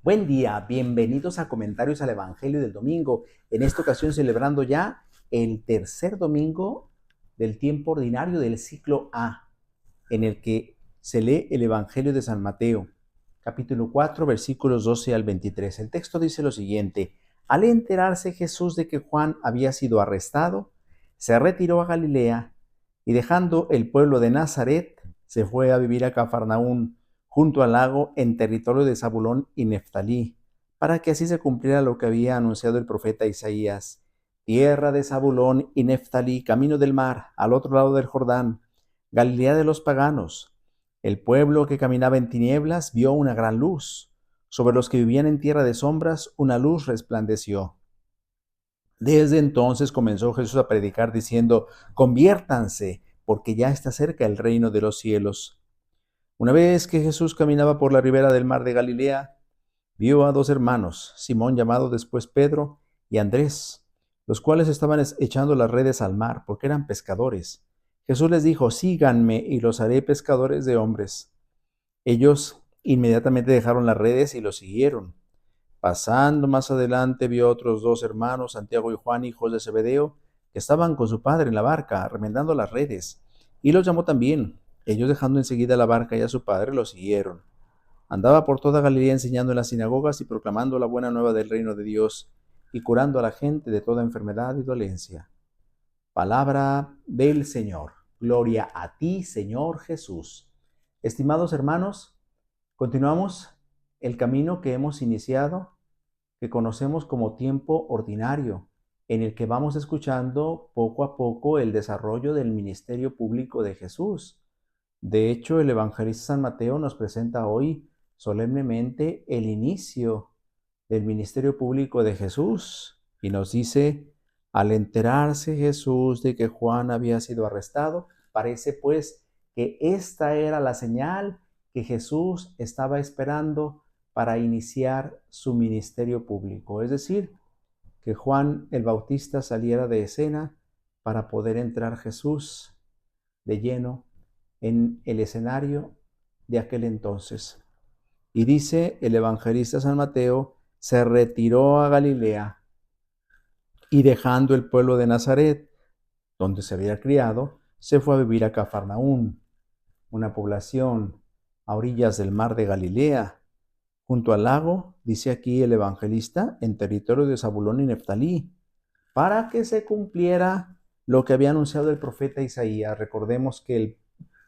Buen día, bienvenidos a Comentarios al Evangelio del Domingo. En esta ocasión celebrando ya el tercer domingo del tiempo ordinario del ciclo A, en el que se lee el Evangelio de San Mateo, capítulo 4, versículos 12 al 23. El texto dice lo siguiente: Al enterarse Jesús de que Juan había sido arrestado, se retiró a Galilea y dejando el pueblo de Nazaret, se fue a vivir a Cafarnaún, junto al lago, en territorio de Zabulón y Neftalí, para que así se cumpliera lo que había anunciado el profeta Isaías: tierra de Zabulón y Neftalí, camino del mar, al otro lado del Jordán, Galilea de los paganos. El pueblo que caminaba en tinieblas vio una gran luz. Sobre los que vivían en tierra de sombras, una luz resplandeció. Desde entonces comenzó Jesús a predicar diciendo: conviértanse, porque ya está cerca el reino de los cielos. Una vez que Jesús caminaba por la ribera del mar de Galilea, vio a dos hermanos, Simón llamado después Pedro y Andrés, los cuales estaban echando las redes al mar, porque eran pescadores. Jesús les dijo: síganme y los haré pescadores de hombres. Ellos inmediatamente dejaron las redes y lo siguieron. Pasando más adelante vio otros dos hermanos, Santiago y Juan, hijos de Zebedeo, que estaban con su padre en la barca, remendando las redes, y los llamó también. Ellos, dejando enseguida la barca y a su padre, lo siguieron. Andaba por toda Galilea enseñando en las sinagogas y proclamando la buena nueva del reino de Dios, y curando a la gente de toda enfermedad y dolencia. Palabra del Señor. Gloria a ti, Señor Jesús. Estimados hermanos, continuamos el camino que hemos iniciado, que conocemos como tiempo ordinario, en el que vamos escuchando poco a poco el desarrollo del ministerio público de Jesús. De hecho, el evangelista San Mateo nos presenta hoy solemnemente el inicio del ministerio público de Jesús y nos dice: al enterarse Jesús de que Juan había sido arrestado, parece pues que esta era la señal que Jesús estaba esperando para iniciar su ministerio público, es decir, que Juan el Bautista saliera de escena para poder entrar Jesús de lleno en el escenario de aquel entonces. Y dice el evangelista San Mateo: se retiró a Galilea y dejando el pueblo de Nazaret, donde se había criado, se fue a vivir a Cafarnaún, una población a orillas del mar de Galilea, junto al lago, dice aquí el evangelista, en territorio de Zabulón y Neftalí, para que se cumpliera lo que había anunciado el profeta Isaías. Recordemos que el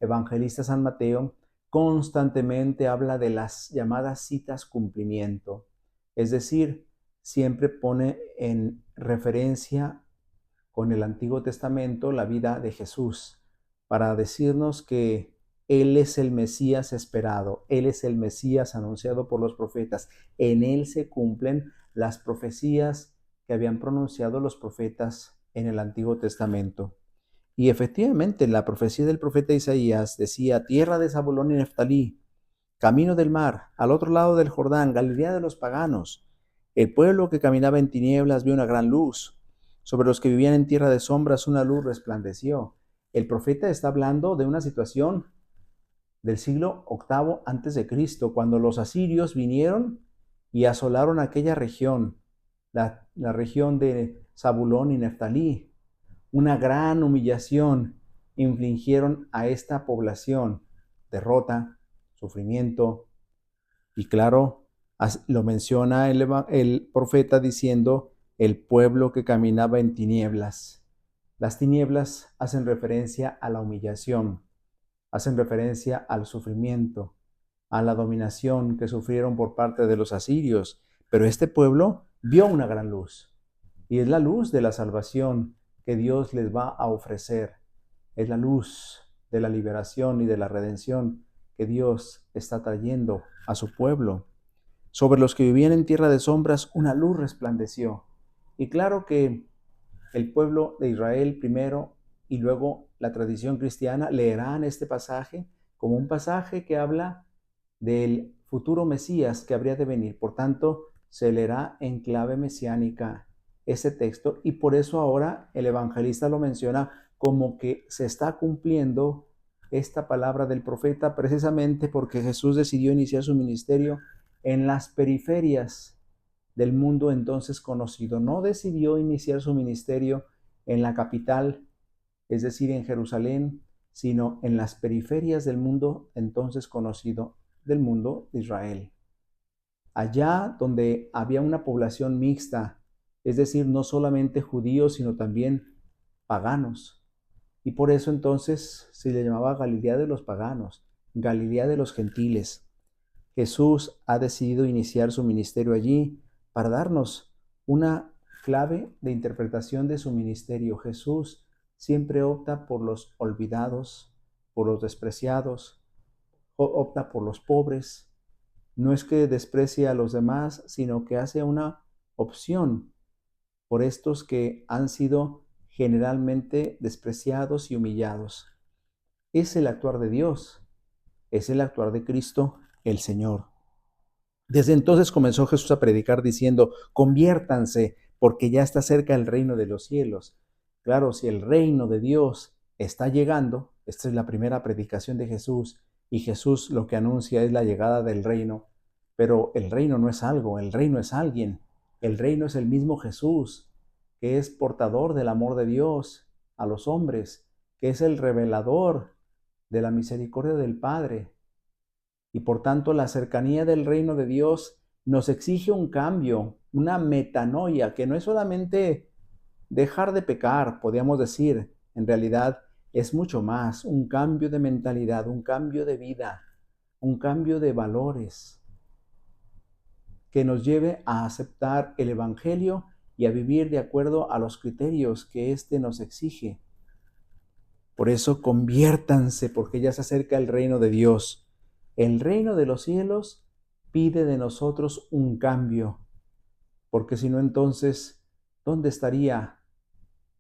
evangelista San Mateo constantemente habla de las llamadas citas cumplimiento, es decir, siempre pone en referencia con el Antiguo Testamento la vida de Jesús, para decirnos que Él es el Mesías esperado, Él es el Mesías anunciado por los profetas. En Él se cumplen las profecías que habían pronunciado los profetas en el Antiguo Testamento. Y efectivamente, la profecía del profeta Isaías decía: tierra de Zabulón y Neftalí, camino del mar, al otro lado del Jordán, Galilea de los paganos. El pueblo que caminaba en tinieblas vio una gran luz. Sobre los que vivían en tierra de sombras una luz resplandeció. El profeta está hablando de una situación del siglo octavo antes de Cristo, cuando los asirios vinieron y asolaron aquella región, la región de Zabulón y Neftalí. Una gran humillación infligieron a esta población: derrota, sufrimiento, y claro, lo menciona el profeta diciendo: el pueblo que caminaba en tinieblas. Las tinieblas hacen referencia a la humillación, hacen referencia al sufrimiento, a la dominación que sufrieron por parte de los asirios. Pero este pueblo vio una gran luz, y es la luz de la salvación que Dios les va a ofrecer. Es la luz de la liberación y de la redención que Dios está trayendo a su pueblo. Sobre los que vivían en tierra de sombras, una luz resplandeció. Y claro que el pueblo de Israel primero y luego la tradición cristiana leerán este pasaje como un pasaje que habla del futuro Mesías que habría de venir. Por tanto, se leerá en clave mesiánica ese texto, y por eso ahora el evangelista lo menciona como que se está cumpliendo esta palabra del profeta, precisamente porque Jesús decidió iniciar su ministerio en las periferias del mundo entonces conocido. No decidió iniciar su ministerio en la capital, es decir, en Jerusalén, sino en las periferias del mundo entonces conocido, del mundo de Israel. Allá donde había una población mixta, es decir, no solamente judíos, sino también paganos. Y por eso entonces se le llamaba Galilea de los paganos, Galilea de los gentiles. Jesús ha decidido iniciar su ministerio allí para darnos una clave de interpretación de su ministerio. Jesús siempre opta por los olvidados, por los despreciados, opta por los pobres. No es que desprecie a los demás, sino que hace una opción por estos que han sido generalmente despreciados y humillados. Es el actuar de Dios, es el actuar de Cristo, el Señor. Desde entonces comenzó Jesús a predicar diciendo, conviértanse, porque ya está cerca el reino de los cielos. Claro, si el reino de Dios está llegando, esta es la primera predicación de Jesús, y Jesús lo que anuncia es la llegada del reino, pero el reino no es algo, el reino es alguien. El reino es el mismo Jesús, que es portador del amor de Dios a los hombres, que es el revelador de la misericordia del Padre. Y por tanto, la cercanía del reino de Dios nos exige un cambio, una metanoia, que no es solamente dejar de pecar, podríamos decir, en realidad es mucho más, un cambio de mentalidad, un cambio de vida, un cambio de valores que nos lleve a aceptar el Evangelio y a vivir de acuerdo a los criterios que éste nos exige. Por eso conviértanse, porque ya se acerca el reino de Dios. El reino de los cielos pide de nosotros un cambio, porque si no, entonces, ¿dónde estaría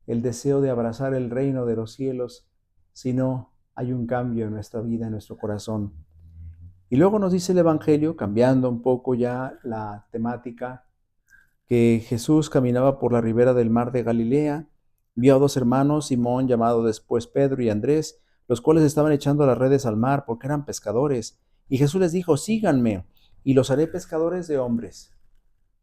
el deseo de abrazar el reino de los cielos si no hay un cambio en nuestra vida, en nuestro corazón? Y luego nos dice el Evangelio, cambiando un poco ya la temática, que Jesús caminaba por la ribera del mar de Galilea, vio a dos hermanos, Simón, llamado después Pedro, y Andrés, los cuales estaban echando las redes al mar porque eran pescadores. Y Jesús les dijo, síganme, y los haré pescadores de hombres.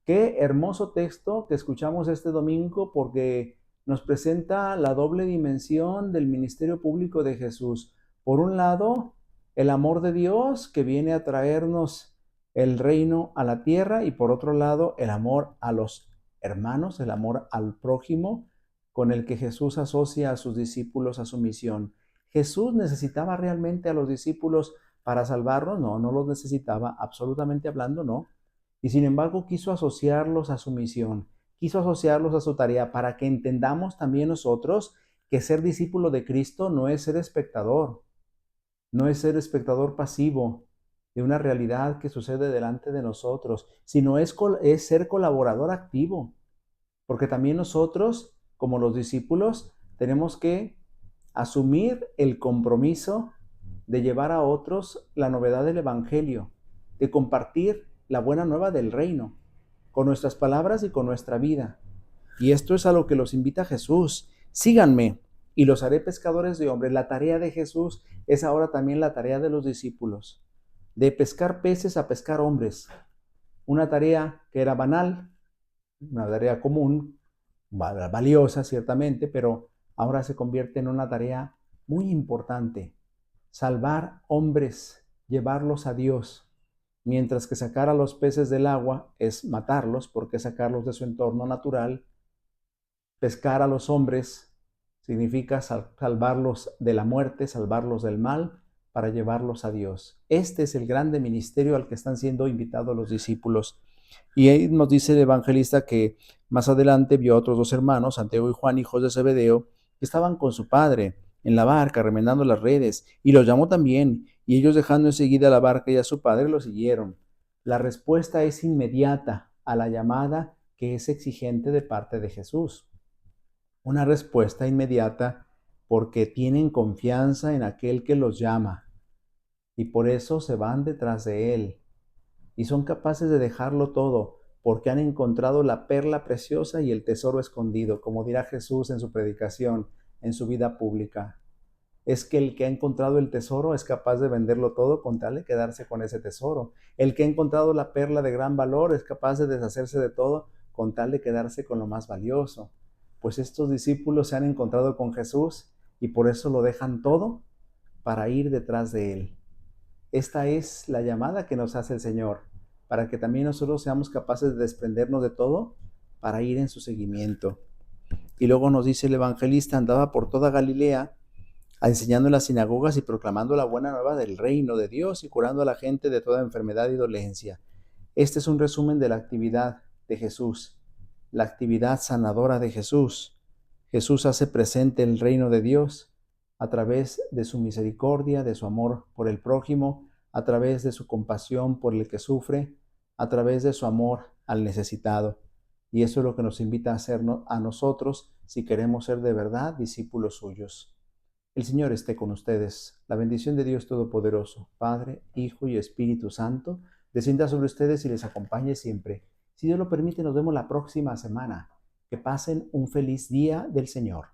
Qué hermoso texto que escuchamos este domingo, porque nos presenta la doble dimensión del ministerio público de Jesús. Por un lado, el amor de Dios que viene a traernos el reino a la tierra, y por otro lado, el amor a los hermanos, el amor al prójimo, con el que Jesús asocia a sus discípulos a su misión. ¿Jesús necesitaba realmente a los discípulos para salvarlos? No, no los necesitaba, absolutamente hablando, no. Y sin embargo quiso asociarlos a su misión, quiso asociarlos a su tarea para que entendamos también nosotros que ser discípulo de Cristo no es ser espectador, no es ser espectador pasivo de una realidad que sucede delante de nosotros, sino es ser colaborador activo, porque también nosotros, como los discípulos, tenemos que asumir el compromiso de llevar a otros la novedad del Evangelio, de compartir la buena nueva del reino, con nuestras palabras y con nuestra vida. Y esto es a lo que los invita Jesús. Síganme y los haré pescadores de hombres. La tarea de Jesús es ahora también la tarea de los discípulos, de pescar peces a pescar hombres. Una tarea que era banal, una tarea común, valiosa ciertamente, pero ahora se convierte en una tarea muy importante. Salvar hombres, llevarlos a Dios. Mientras que sacar a los peces del agua es matarlos, porque sacarlos de su entorno natural. Pescar a los hombres significa salvarlos de la muerte, salvarlos del mal, para llevarlos a Dios. Este es el grande ministerio al que están siendo invitados los discípulos. Y ahí nos dice el evangelista que más adelante vio a otros dos hermanos, Santiago y Juan, hijos de Zebedeo, que estaban con su padre en la barca remendando las redes, y los llamó también, y ellos, dejando enseguida la barca y a su padre, lo siguieron. La respuesta es inmediata a la llamada que es exigente de parte de Jesús. Una respuesta inmediata porque tienen confianza en aquel que los llama, y por eso se van detrás de él, y son capaces de dejarlo todo, porque han encontrado la perla preciosa y el tesoro escondido, como dirá Jesús en su predicación, en su vida pública. es que el que ha encontrado el tesoro es capaz de venderlo todo con tal de quedarse con ese tesoro. El que ha encontrado la perla de gran valor es capaz de deshacerse de todo con tal de quedarse con lo más valioso. Pues estos discípulos se han encontrado con Jesús y por eso lo dejan todo para ir detrás de Él. Esta es la llamada que nos hace el Señor, para que también nosotros seamos capaces de desprendernos de todo para ir en su seguimiento. Y luego nos dice el evangelista, andaba por toda Galilea, enseñando en las sinagogas y proclamando la buena nueva del reino de Dios y curando a la gente de toda enfermedad y dolencia. Este es un resumen de la actividad de Jesús, la actividad sanadora de Jesús. Jesús hace presente el reino de Dios a través de su misericordia, de su amor por el prójimo, a través de su compasión por el que sufre, a través de su amor al necesitado. Y eso es lo que nos invita a hacer a nosotros si queremos ser de verdad discípulos suyos. El Señor esté con ustedes. La bendición de Dios Todopoderoso, Padre, Hijo y Espíritu Santo, descienda sobre ustedes y les acompañe siempre. Si Dios lo permite, nos vemos la próxima semana. Que pasen un feliz día del Señor.